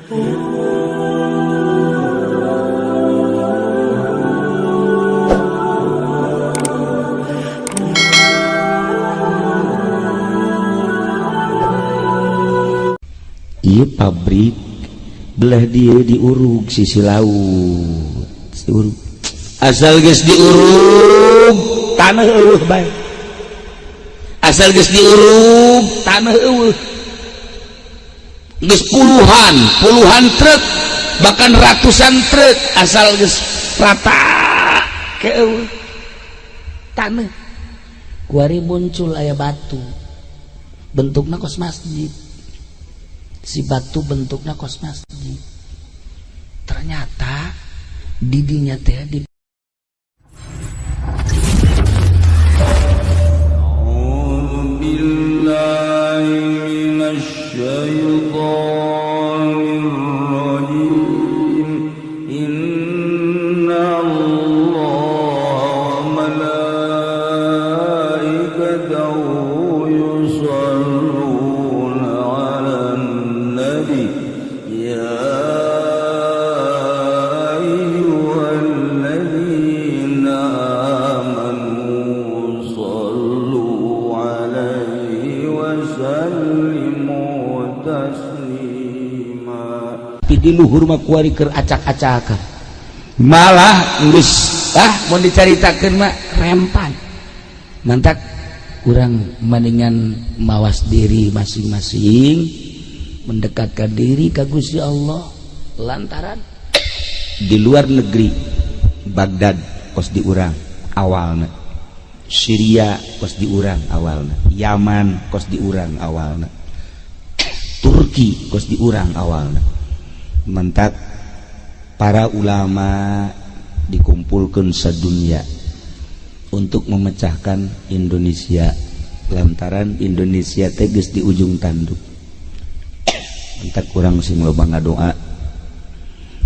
Iya pabrik belah dia diurug sisi laut asal geus diurug tanah eueuh bae asal geus diurug tanah eueuh geus puluhan truk bahkan ratusan truk asal geus rata ke eueuh tanah kuari muncul aya batu bentukna kos masjid. Si batu bentuknya kos masjid. Ternyata didinya teh di di luhur mah kuari keur acak-acakan malah geus mau dicaritakeun mah rempan mantak kurang mendingan mawas diri masing-masing mendekatkan diri ka Gusti Allah lantaran di luar negeri Baghdad kos diurang awalna Syria kos diurang awalna Yaman kos diurang awalna Turki kos diurang awalna mentak para ulama dikumpulkan sadunya untuk memecahkan Indonesia lantaran Indonesia tegas di ujung tanduk mentak kurang sing loba ngadoa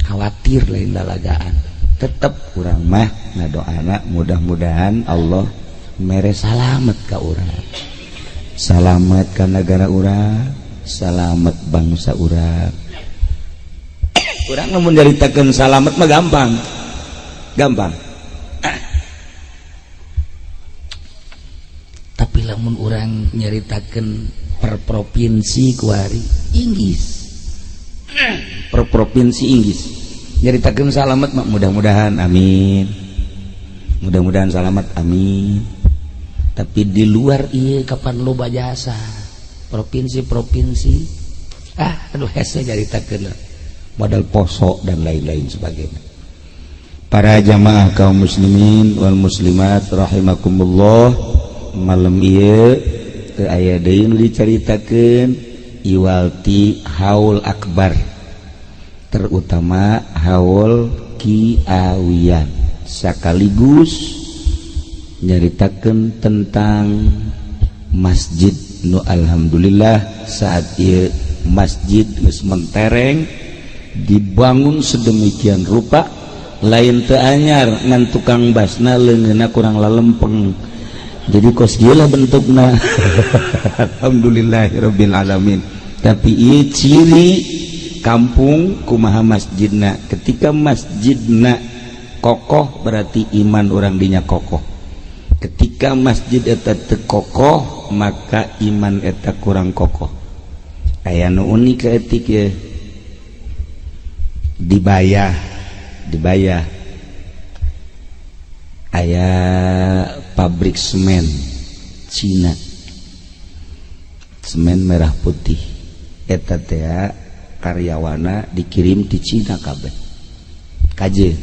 khawatir lain lalagaan tetap kurang mah ngadoana mudah-mudahan Allah mere salamet ka urang salamet ka negara urang salamet bangsa urang urang namun nyaritakeun salamet mah gampang tapi lamun urang nyaritakeun per provinsi kuari Inggris per provinsi Inggris nyaritakeun salamet mah mudah-mudahan amin mudah-mudahan salamet amin tapi di luar ieu kapan loba jasa provinsi-provinsi aduh hese nyaritakeun modal poso dan lain-lain sebagainya. Para jamaah kaum muslimin wal muslimat rahimakumullah, malam ieu teu aya deui nu dicaritakeun iwalti haul akbar terutama haul kiawian sekaligus nyaritakeun tentang masjid nu alhamdulillah saat ieu masjid geus mentereng dibangun sedemikian rupa lain teu anyar ngan tukang basna leungeunna kurang lalempeng jadi kos ieu lah bentukna alhamdulillahirabbil alamin tapi ieu ciri kampung kumaha masjidna ketika masjidna kokoh berarti iman orang dinya kokoh ketika masjid eta teu kokoh maka iman eta kurang kokoh aya nu unik etik ya dibayah aya pabrik semen Cina semen merah putih eta teh karyawana dikirim di Cina kabeh kaje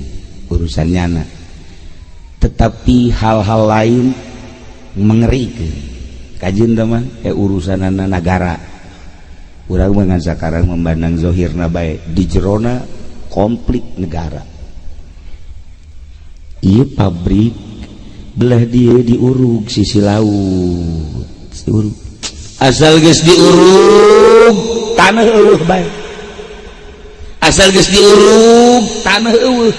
urusannyana tetapi hal-hal lain mengerikan kajian teman urusanana negara urang mah sakarang memandang zahirna bae di jerona konflik negara ieu pabrik belah dia diurug sisi laut asal geus diurug tanah eueuh bae asal geus diurug tanah eueuh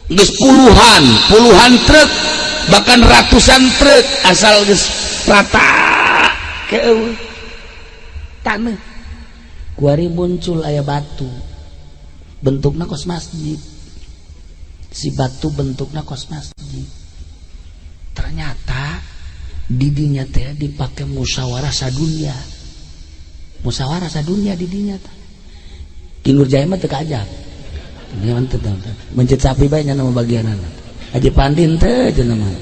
geus puluhan truk bahkan ratusan truk asal geus rata ke eueuh tanah kuari muncul aya batu bentukna kos masjid, si batu bentukna kos masjid. Ternyata didinya teh dipakai musyawarah sadunia didinya teh. Kinur Jaya mah teu kaajab. Mencet sapi bae nya nama bagianana. Haji Pandin teh cenah mah.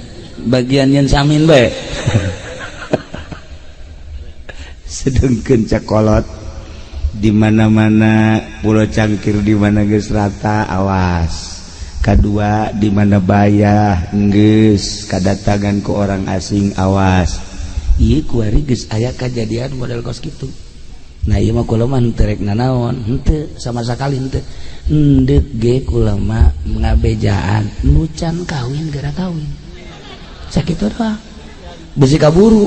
Bagian yen samin bae. Sedengkeun cakolot di mana-mana pulau cangkir di mana geus rata awas. Kedua di mana bayah geus kadatangan ku orang asing awas. Ieu kuari geus aya kajadian model kos kitu. Nah ieu mah kula mah teu rek nanaon, henteu sama sakali henteu. Hendeuk ge kula mah ngabejaan nu can kawin gara kawin. Sakitu doang. Bisi kaburu.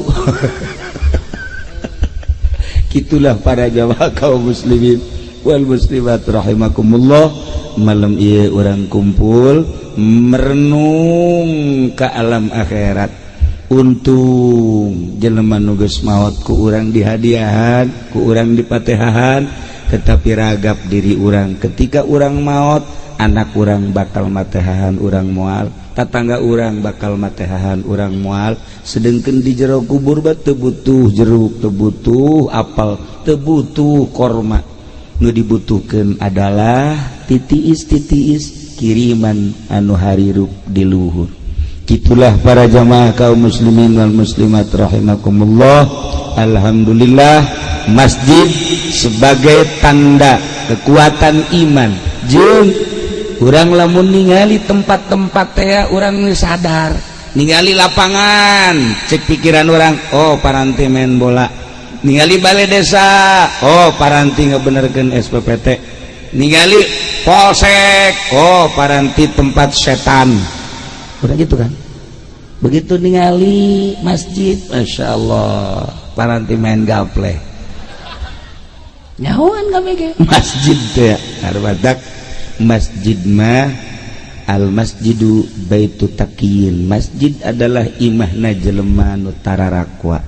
Itulah para jamaah kaum muslimin wal muslimat rahimakumullah. Malam ieu urang kumpul merenung ka alam akhirat. Untung jelema nu geus maot ku urang dihadiahan, ku urang dipatehahan, tetapi ragap diri urang ketika urang maot, anak urang bakal matehahan urang moal, tatangga urang bakal matehahan urang moal, sedengkeun di jero kubur ba teu butuh jeruk, teu butuh apel, teu butuh korma. Nu dibutuhkeun adalah titiis kiriman anu harirup di luhur. Itulah para jamaah kaum muslimin wal muslimat rahimakumullah. Alhamdulillah masjid sebagai tanda kekuatan iman. Jeung urang lamun ningali tempat-tempat teh urang sadar, ningali lapangan cek pikiran orang, oh paranti main bola. Ningali balai desa, oh paranti ngabenerkeun SPPT. Ningali polsek, oh paranti tempat setan. Udah gitu kan. Begitu ningali masjid, masya Allah paranti main gaple. Nyahoan kami ke masjid teh arbadak. Masjid mah al masjidu baitu taqiyin. Masjid adalah imahna jelema nu tararakwa.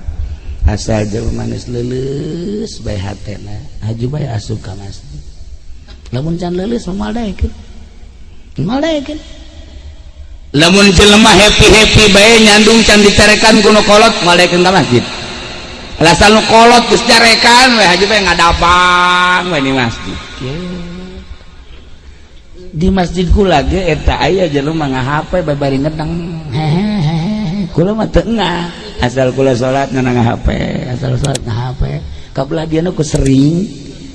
Asal jelema geus leuleus bae hatena, haju bae asup ka masjid. Lamun can leuleus moal daekeun. Moal daekeun. Lamun jelema happy bae nyandung can ditarekan kuno kolot moal daekeun ka masjid. Alasal nu kolot geus carekan we haju bae ngadapang we di masjid. Di masjid kula ge eta aya jelema ngahape babari ngedang hehehe kula mah teu engah asal kula salat ngeunang hape asal salat ngahape kabelah dieu ku sering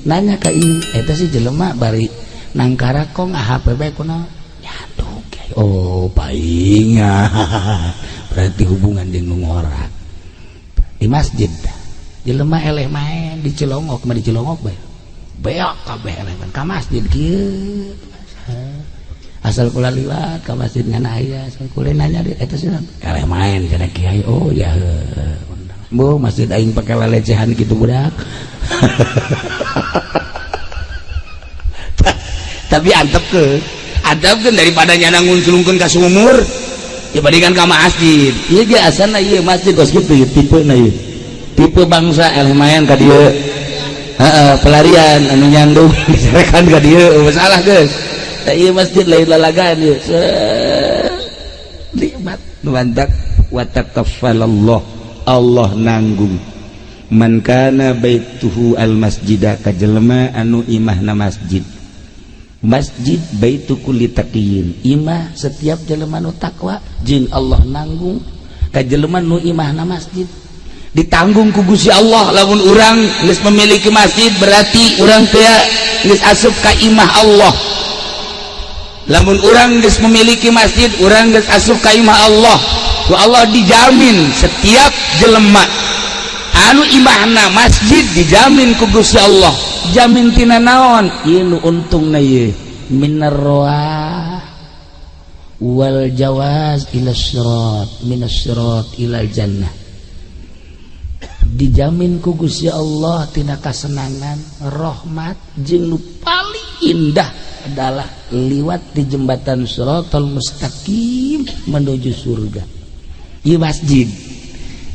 nanya ka ieu eta si jelema bari nangkara kok ngahape bae kunaon nyaduk oh paing berarti hubungan jeung ngora di masjid jelema eleh main di Cilongok mah di Cilongok bae beak kabeh eleh ka masjid kieu asal kula liwat ka masjid ngan aya asal kula nanya dia eta sih eleh main cenah kiai oh ya bu masjid aing pake lelecehan kitu budak tapi antepkeun daripada nyana ngunculungkeun ka sumur ya bandingkan ka masjid ieu ge asalna ieu masjid kos kitu tipena ieu tipe bangsa eleh main ka dieu pelarian anu nyandung dicerekan ka dieu masalah geus. Iya masjid lain lalagaan ya. Nikmat nuantak wa takaffalallah Allah nanggung man kana baituhu al masjidah ka jelema anu imahna masjid. Masjid baitu kulli taqiyin. Imah setiap jelema nu takwa jeung Allah nanggung ka jelema nu imahna masjid. Ditanggung ku Gusti Allah lamun urang geus memiliki masjid berarti urang teh geus asup ka imah Allah. Lamun urang geus memiliki masjid, urang geus asup ka imah Allah. Ku Allah dijamin setiap jelema anu imahna masjid dijamin ku Gusti Allah. Jamin tina naon? Ieu nu untungna ieu. Minar roah wal jawaz ila sirat, minas sirat ila jannah. Dijamin ku Gusti Allah tina kasenangan, rahmat jeung nu paling indah adalah liwat di jembatan Shiratal Mustaqim menuju surga. Ieu masjid.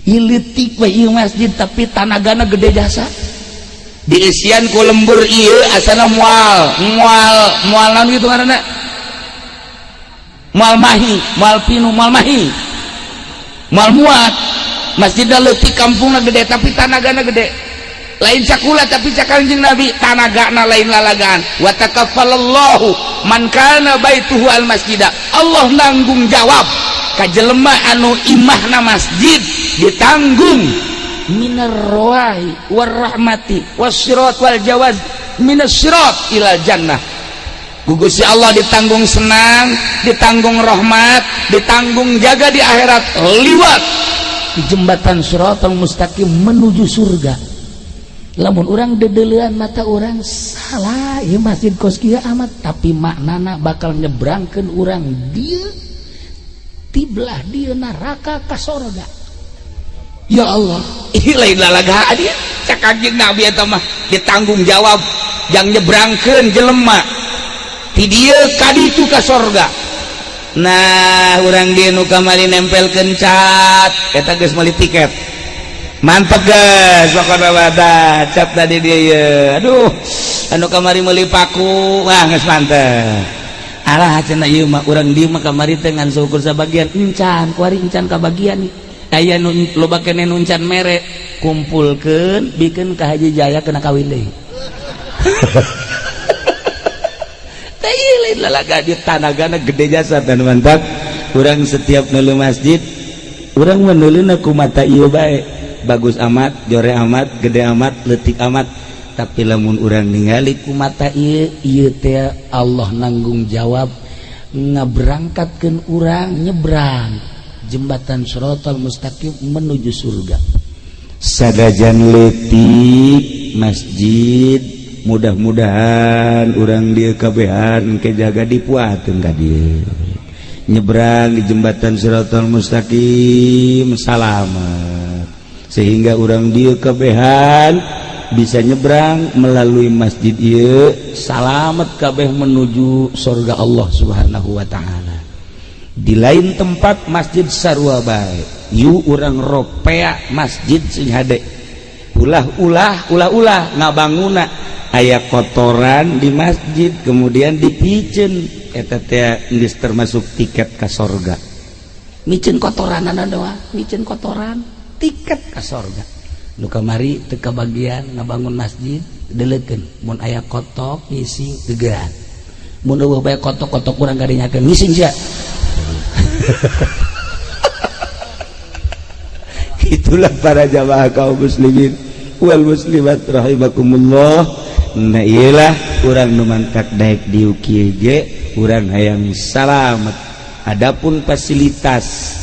Ieu leutik we ieu masjid tapi tanagana gede jasa. diisian ku lembur ieu asana mual naon gitu ngaranna mual mahi mual pinu mual mahi mual muat masjidna leutik kampungna gede tapi tanagana gede lain cakula tapi cak Kanjeng Nabi tanagana lain lalagaan wa takaffalallahu man kana baituhu al masjida Allah nanggung jawab ka jelema anu imahna masjid ditanggung minar rawahi war rahmati wasyirat wal jawaz minas syirat ilal jannah Gusti Allah ditanggung senang ditanggung rahmat ditanggung jaga di akhirat liwat di jembatan siratal mustaqim menuju surga lamun orang dedelean mata orang salah ya masjid kos kieu amat tapi maknana bakal nyebrangkeun orang dia tiblah dia neraka ka surga. Ya Allah, ini lain lalagaan dia. Cak Kanjeng Nabi eta mah ditanggung jawab yang nyebrangkeun jelema ti dieu ka ditu ka sorga. Nah, urang dieu nu kamari nempelkeun cat eta geus meuli tiket. Mantap geus pokona wadah cat tadi dia ye. Aduh, anu kamari meuli paku, wah geus mantep. Alah cenah ieu mah urang dieu mah kamari teh ngan syukur sabagian encan, kuari encan kabagian nih. Aya nu loba keneh nuncan mere kumpulkeun bikeun ka Haji Jaya kena kawin deui. Tah ieu lain lalaga di tanagana gede jasa dan mantap. Urang setiap neuleuh masjid urang mah neuleuhna ku mata ieu bae. Bagus amat, jore amat, gede amat, leutik amat. Tapi lamun urang ningali ku mata ieu teh Allah nanggung jawab ngaberangkatkeun urang nyebrang jembatan Siratal Mustaqim menuju surga. Sadajan leutik masjid mudah-mudahan urang dieu kabehan ke jaga dipuateun ka dieu. Nyebrang di jembatan Siratal Mustaqim salamet. Sehingga urang dieu kabehan bisa nyebrang melalui masjid ieu salamet kabeh menuju surga Allah Subhanahu wa taala. Di lain tempat masjid sarua bae yu urang ropea masjid sing hade ulah ngabanguna aya kotoran di masjid kemudian dipiceun eta teh geus termasuk tiket ka sorga. Miceun kotoranana doang miceun kotoran tiket ka sorga. Nu kamari teu kabagian ngabangun masjid deuleutkeun mun aya kotok ngisi gegeran mun eueuh bae kotok-kotok urang garinyakeun ngising sia. Itulah para jamaah kaum muslimin wal muslimat rahimakumullah. Nah iyalah urang nu mantak daek dieu kieu ge urang hayang salamet. Adapun fasilitas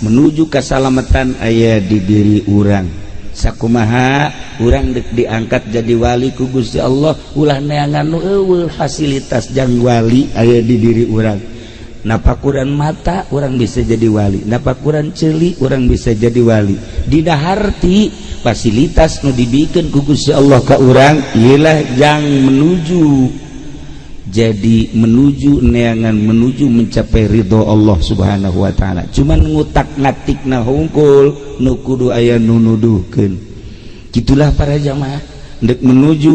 menuju keselamatan aya di diri urang. Sakumaha urang dek diangkat jadi wali ku Gusti Allah ulah neangan nu eueuh fasilitas jang wali aya di diri urang. Napakuran mata orang bisa jadi wali, napakuran celi orang bisa jadi wali. Dina harti fasilitas nu dibikeun ku Gusti Allah ka urang ialah yang menuju jadi menuju neangan menuju mencapai ridho Allah Subhanahu wa taala. Cuman ngutak-ngatikna hungkul nu kudu aya nu nuduhkeun. Gitulah para jamaah dek menuju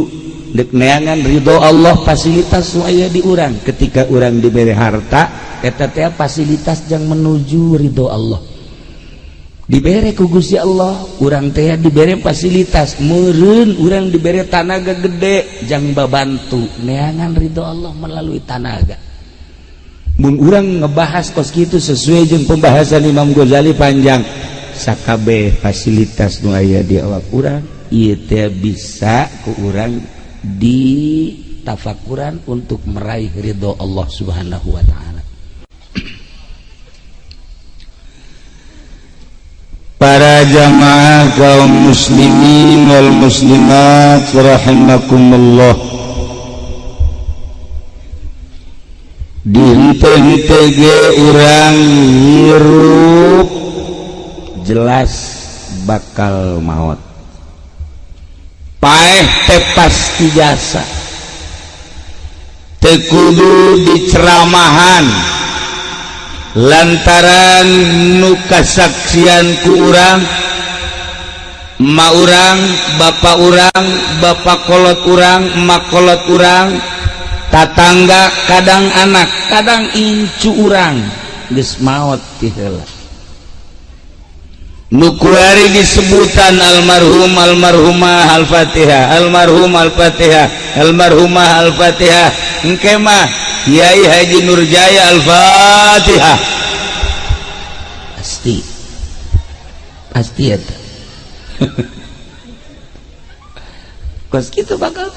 dek neangan ridho Allah fasilitas nu aya di urang ketika urang diberi harta eta teh fasilitas yang menuju ridho Allah dibere ku Gusti Allah urang teh dibere fasilitas meureun urang dibere tanaga gede jang babantu neangan ridho Allah melalui tanaga. Mun urang ngebahas kos kitu sesuai jeung pembahasan Imam Ghazali panjang sakabeh fasilitas nu aya di awak urang ieu teh bisa ku urang ditafakuran untuk meraih ridho Allah Subhanahu wa taala. Para jamaah kaum muslimin wal muslimat rahimakumullah, dihente-hente ge urang hirup jelas bakal maot paeh teh pasti jasa teu kudu diceramahan lantaran nu kasaksian ku urang emak urang, bapak kolot urang, emak kolot urang, tatangga, kadang anak, kadang incu urang geus maot ti heula. Nu kuari disebutan almarhum almarhumah al-Fatihah, almarhum al-Fatihah, almarhumah al-Fatihah, engke mah Kiai Haji Nurjaya al-Fatihah. Pasti eta. Kos kitu bakal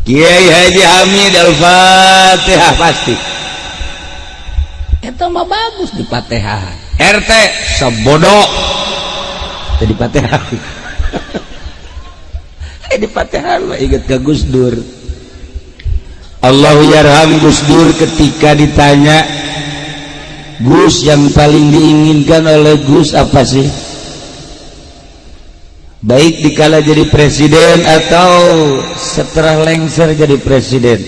Kiai Haji Hamid al-Fatihah pasti. Eta mah bagus di Fatihah. RT sebodoh jadi Fatihah. Di Fatihah mah inget ke Gus Dur. Allahu yarham Gus Dur ketika ditanya, Gus, yang paling diinginkan oleh Gus apa sih? Baik dikala jadi presiden atau setelah lengser jadi presiden.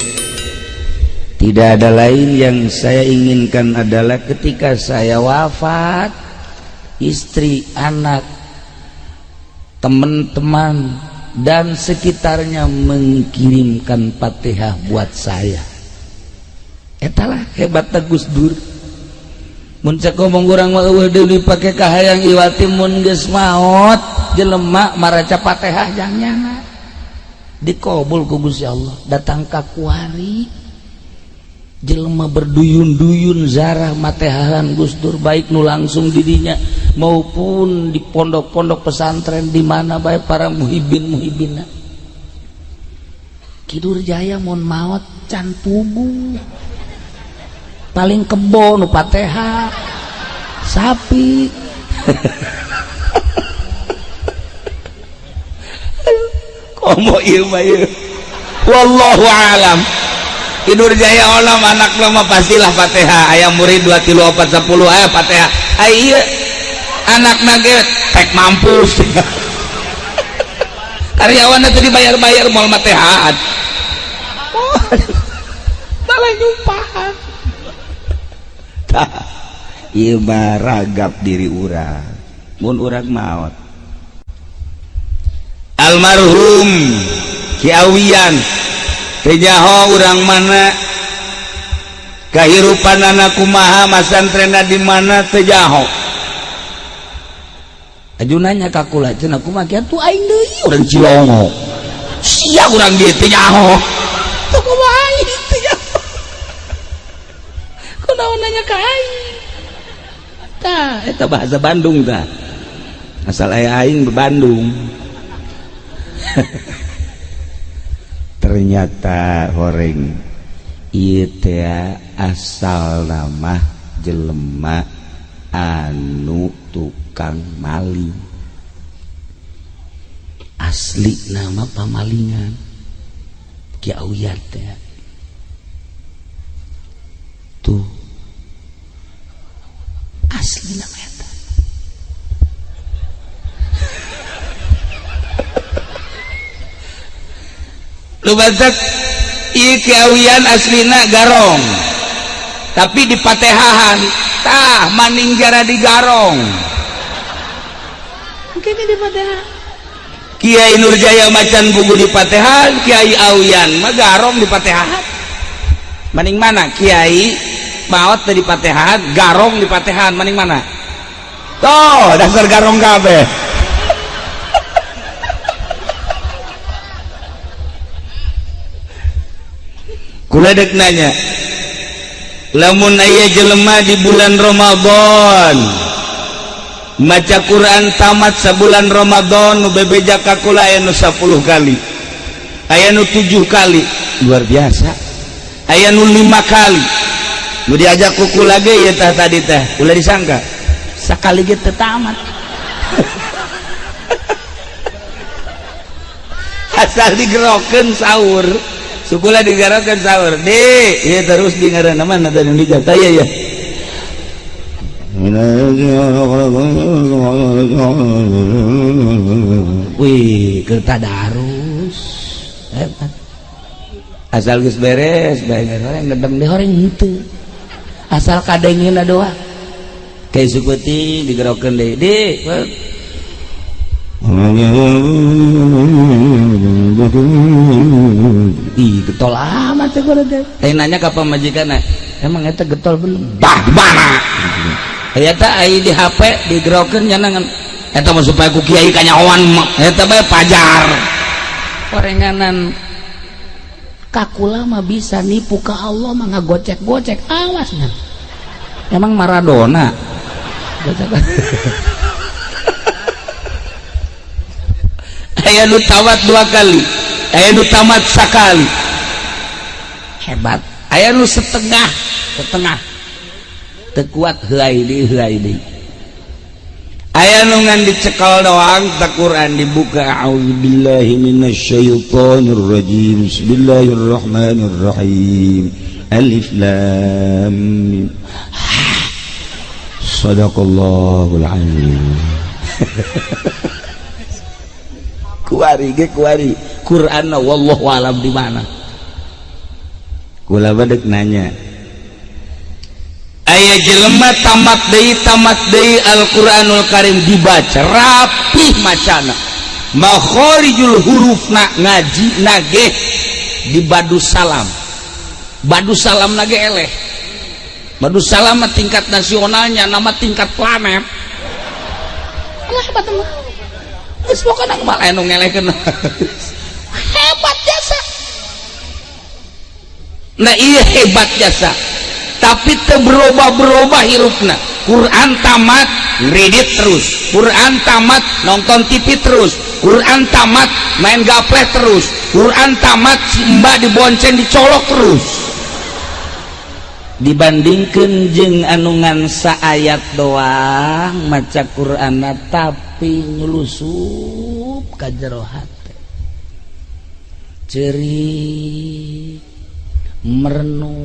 Tidak ada lain yang saya inginkan adalah ketika saya wafat, istri, anak, teman-teman dan sekitarnya mengirimkan Fatihah buat saya. Etalah hebatnya Gus Dur. Mun cek ngomong urang mah eueuh deui dipake ka hayang iwati mun geus maot jelema maraca Fatihah jangnana dikabul ku Gusti Allah. Datang ka kuari jelema berduyun-duyun zarah matehahan Gus Dur, baik nu langsung didinya maupun di pondok-pondok pesantren di mana baik para muhibin-muhibina. Ki Nurjaya mun maot can puguh paling kebo nu Fatihah sapi. Komo ieu mah ieu wallahu alam. Ki Nurjaya olam anak lama pastilah Fatihah. Aya murid 2 3 4 10 aya Fatihah. Ieu anakna ge tek mampus. Karyawanna teh dibayar-bayar moal Fatihah. Malah nyumpahan. Tah ieu mah ragap diri urang. Mun urang maot. Almarhum Ki Awiyan tejaho urang mana kahirupan anak kumaha masantrenna di mana tejaho ajunanya kakula cenah kumaha kieu tuh aing deui urang Cilongo sia urang dieu tejaho tuh kumaha aing tejaho kunaon nanya ka aing tah eta bahasa Bandung tah asal aya aing be Bandung. Ternyata horeng ieu teh asal nama jelema anu tukang maling, asli nama pamalingan Ki Awiyan teh tuh asli nama eta. Lu batak ieu Ki Awiyan aslina Garong tapi di Patehahan tah maninggara di Garong mungkin di Patehahan. Kiai Nurjaya macan buku di Patehahan, Kiai Awiyan mah Garong di Patehahan. Maning mana Kiai maot di Patehahan, Garong di Patehahan, maning mana? Toh dasar Garong kabeh. Kula dek nanya, lamun aya jelema di bulan Ramadan maca Quran tamat sabulan Ramadan nu bebeja ka kula aya nu 10 kali, aya nu 7 kali, luar biasa. Aya nu 5 kali. Nu diajak ku kula ge ieu tah tadi teh, ulah disangka sakali ge teu tamat. Asal digerokeun sahur. Sukula digarakan sahur deh ya terus di ngaranna mana tadi di jata ya wih ke tadarus hebat asal geus beres bae orang gedeng deh orang henteu asal kadengeuna doa kayak sukuti digerokeun deh Ih, getol amat ya gua teh. Nanya ka pamajikan, emang eta getol belum? Bah, di mana? Eta ai di HP digerokeun nyanangan. Eta mah supaya ku kiai kanyahoan eta bae pajar. Korenganan kakula mah bisa nipu ka Allah mah ngagocek-gocek, awas nya. Emang Maradona. Aya nu tawat 2 kali, aya nu tamat sakali. Hebat. Aya nu setengah teu kuat heulai deui. Aya nu ngan dicekal doang ta Quran dibuka, a'udzubillahi minasyaitonir rajim, bismillahirrahmanirrahim, alif lam mim, sadaqallahul azim. kuari Quran wallahu alam di mana. Kula badek nanya, aya jelema tamat deui Al-Qur'anul Karim dibaca rapih macana, makharijul hurufna ngaji nage di Badus Salam nage eleh. Badus Salam mah tingkat nasionalnya, nama tingkat planet. Allah hebat mah. Geus pokona kumaha anu ngelehkeun. Hebat jasa. Nah iya hebat jasa. Tapi teu berubah hirupna. Quran tamat ngredit terus, Quran tamat nonton TV terus, Quran tamat main gapleh terus, Quran tamat si mbak dibonceng dicolok terus. Dibandingkeun jeung anu ngan saayat doang maca Quran tapi nyulusup ka jero hate, cerik merenung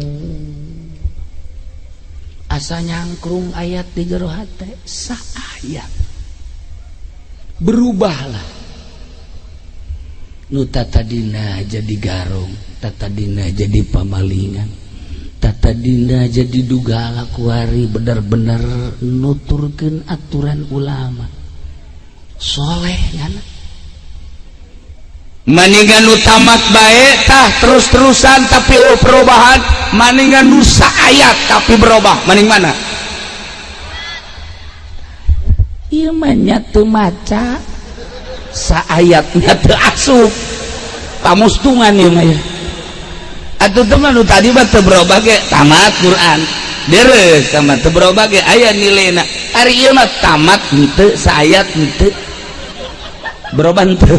asa nyangkrung ayat di jero hate saayat. Berubahlah nu tatadina jadi garong, tatadina jadi pamalingan, tatadina jadi dugala kuari bener-bener nuturkeun aturan ulama soleh ngana. Maningan nu tamat bae tah terus-terusan tapi perubahan, maningan nu saayat tapi berubah, maning mana? Ieu mah nya teu maca, saayatnya teu asup. Pamustungan ieu mah ya. Atuh teh mah nu tadi mah teu berubah ge tamat Quran. Deres tamat teu berubah ge aya nilena. Ari ieu mah tamat henteu, saayat henteu. Berubah henteu.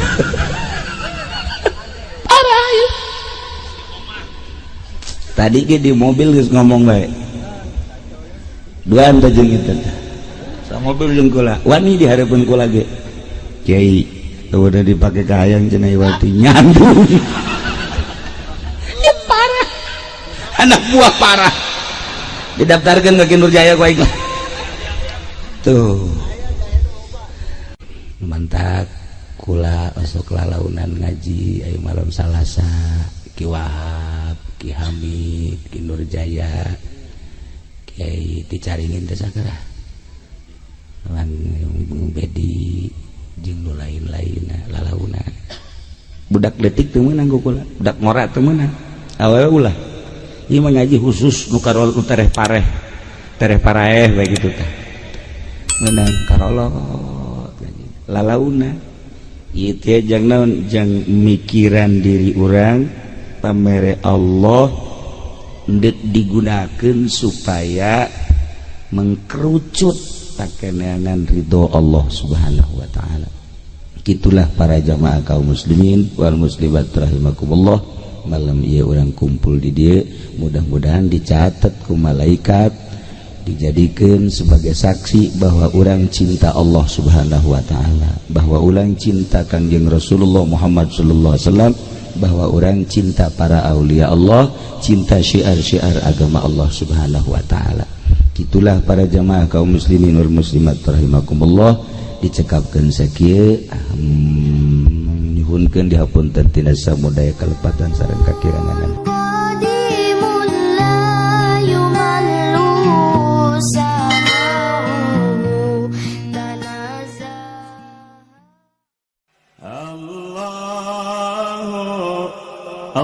Tadi ke di mobil geus ngomong bae. Duaan teh jeung kitu teh. Sa mobil jeung kula, wani di hareupeun kula ge. Kiai, udah dipake ka hayang cenah iwati nyandung. Ya parah. Anak buah parah. Didaftarkeun ke Nurjaya ku aing. Tuh. Mantak kula masuk lalaunan ngaji aya malam Salasa, Ki Wahab, Ki Hamid, Ki Nurjaya, Kiai dicaringin teh sakeurah. Lan Bedi jeung nu lain-lainna lalauna. Budak leutik teu meunang ku kula, budak ngora teu meunang. Awewe ulah. Ieu mah ngaji khusus nu karol nu tereh paraeh bae kitu teh. Meunang karolot lalauna. Ieu teh jang naon, jang mikiran diri urang pamere Allah ndek digunakeun supaya mengkerucut takeneangan ridho Allah Subhanahu wa taala. Kitulah para jamaah kaum muslimin wal muslimat rahimakumullah, malam ieu urang kumpul di dieu mudah-mudahan dicatat ku malaikat, dijadikan sebagai saksi bahwa orang cinta Allah Subhanahu wa taala, bahwa orang cinta Kangjeng Rasulullah Muhammad sallallahu alaihi wasallam, bahwa orang cinta para aulia Allah, cinta syiar-syiar agama Allah Subhanahu wa taala. Itulah para jamaah kaum muslimin wal muslimat rahimakumullah, dicekapkeun sakieu nyuhunkeun dihapunten tina samudaya kalepatan sareng kakiranganan.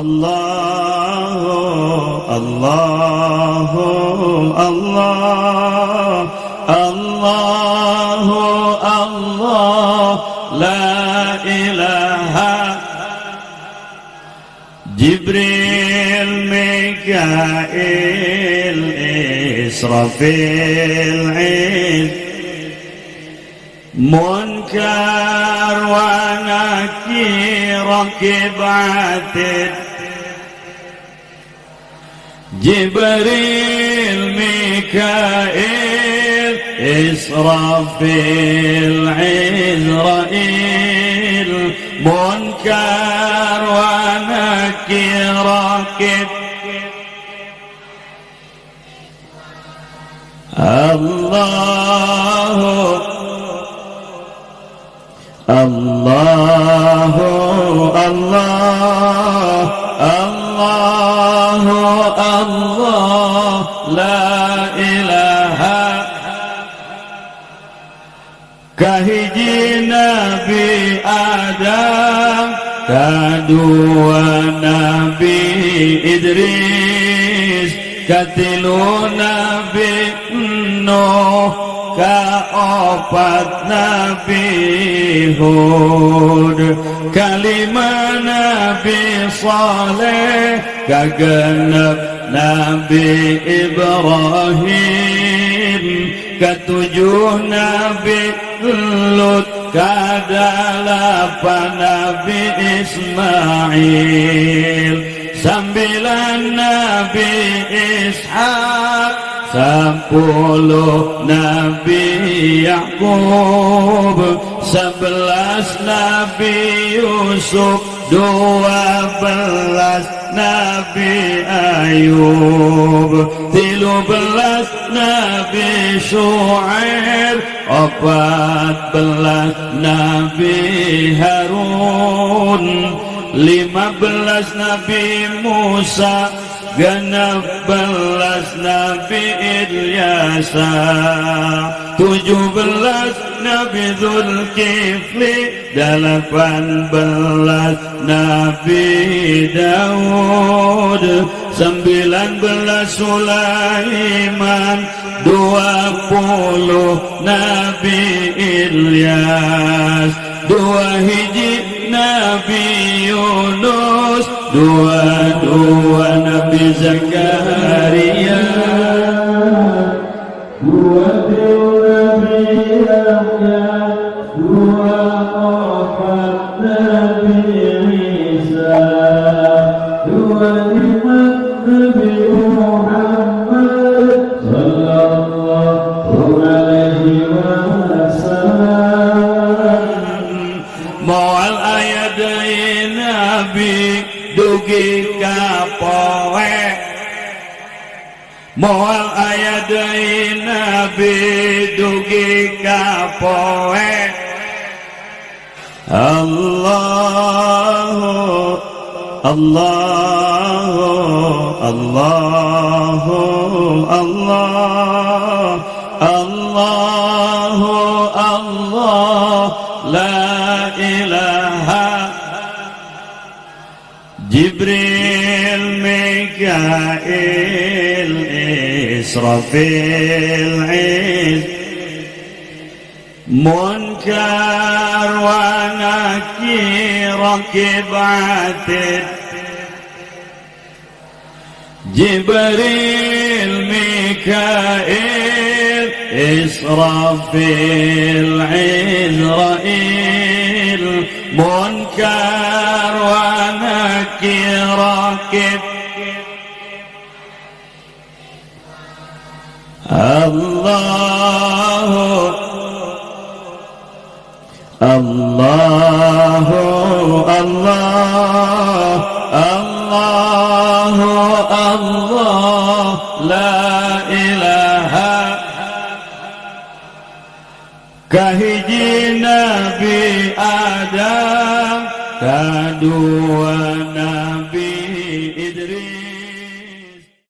Allah Allah Allah Allah Allah la ilaha Jibril Mikail Israfil Munkar wa Nakir Rakib Atid Jibril Mikail Israfil Izrail Munkar wa Nakir Rakib Allahu Allah la ilaha kahiji Nabi Adam kadua Nabi Idris katilu Nabi Nuh kaopat Nabi Hud kalima Nabi Saleh kagenep Nabi Ibrahim ketujuh Nabi Lut kadalapan Nabi Ismail sembilan Nabi Ishaq 10 Nabi Yakub 11 Nabi Yusuf 12 Nabi Ayub 13 Nabi Syuaib 14 Nabi Harun 15 Nabi Musa 16 Nabi Ilyasa 17 Nabi Zulkifli 18 Nabi Daud 19 Sulaiman 20 Nabi Ilyas 2 hiji Nabi Yunus 22 Nabi Zakaria 20 Nabi Yahya 24 Nabi Isa 25 Nabi Muhammad sallallahu alaihi wasallam moal ayat dari Nabi dugi kapoe moal ayat dari Nabi dugi kapoe Allahu Allahu Allahu Allah Allahu Allah la ilaha Jibril Mikail Israfil Munkar wa Nakir Rakib Atid Jibril Mikail Israfil Izrail Munkar wa Nakir Rakib Allahu Allahu Allah Allahu Allah la ilaha kahiji Nabi Adam kadua